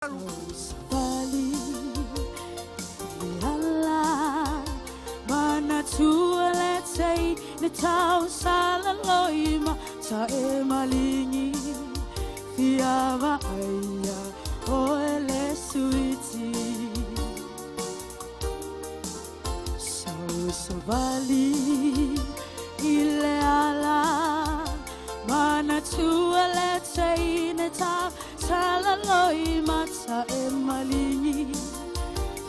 Bali Allah mana tualetei ne tau sala loima ta e malingi fiava aia o ele suiti so bali ile ala mana tualetei ne tau sala loima ta e malingi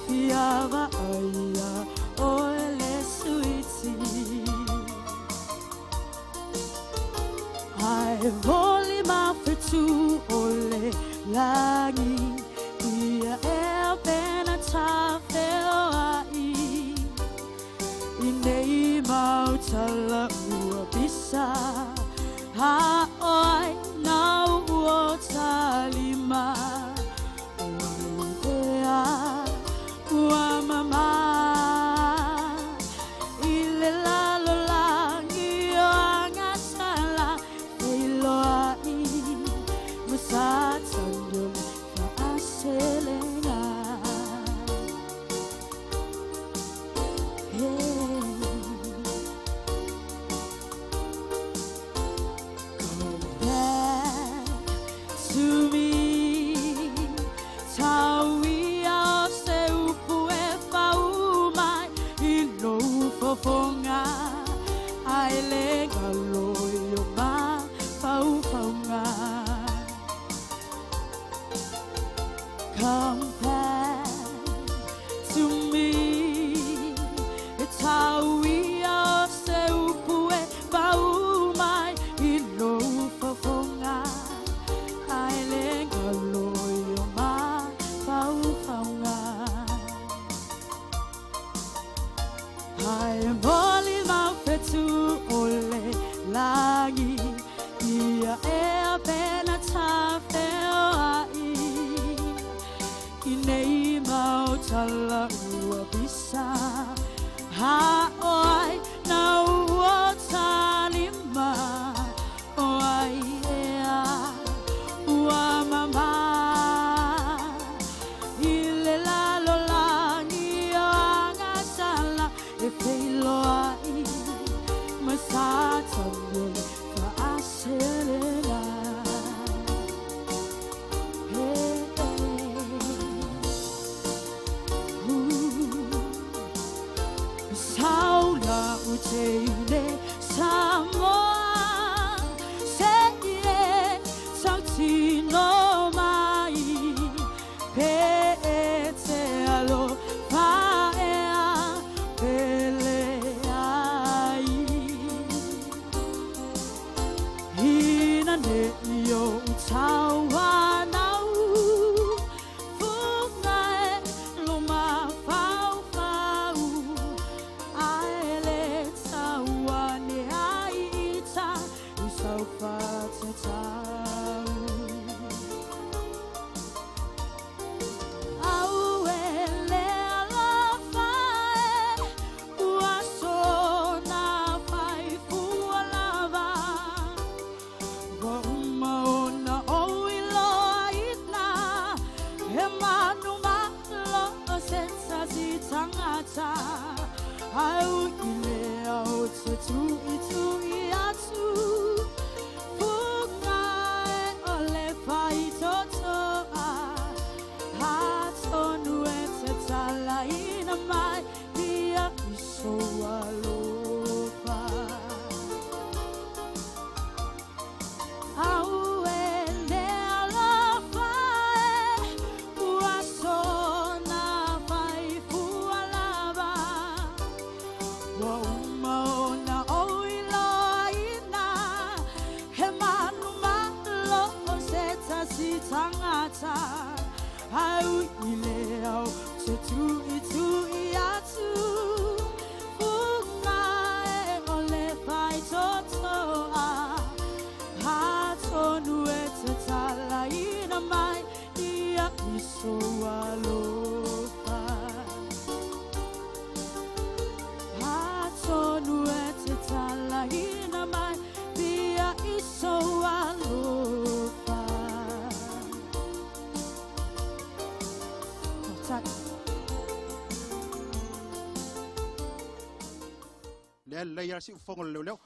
fiava aia o ele suiti ai voli ma fetu ole lagi ia e pena ta feo ai inei mau tala ua bisa ha oi nau uo talima oia ua mama ile lalo langi o angasala ilo ai masatando fa aselenga Fonga ai le galoyo ma pau fonga come back to me it's how we are so pue pau mai ino fonga ai le galoyo ma pau fonga I am only my fetu ole lagi ia e pena ta feo ai inei mau tala ua bisa ha oi na ua talima oi ea ua mama ile lalo langi o angasala e feilo ai masatando fa acelera saula uteile samoa seie sautino mai pe te alo faea pele ai hina ne yo tawa nau fungae luma fau fau aele tawa ne aita usau fata tau auele ala fae uaso na fai fualava wa uma ona oilo aina he manu malo sensa si tangata au ile au tu itu iatu fungae ole fai toto a hatonu ete tala ina mai ia iso alofa auele alafae uaso na fai fualava wa uma ona oilo aina he manu malo o seta si tangata au ile au te tu itu iatu fungae ole fai toto a hatonu ete tala ina mai ia iso alofa hatonu ete tala ina mai ia iso alofa start. เดี๋ยวเลยาสิฟงเร็ว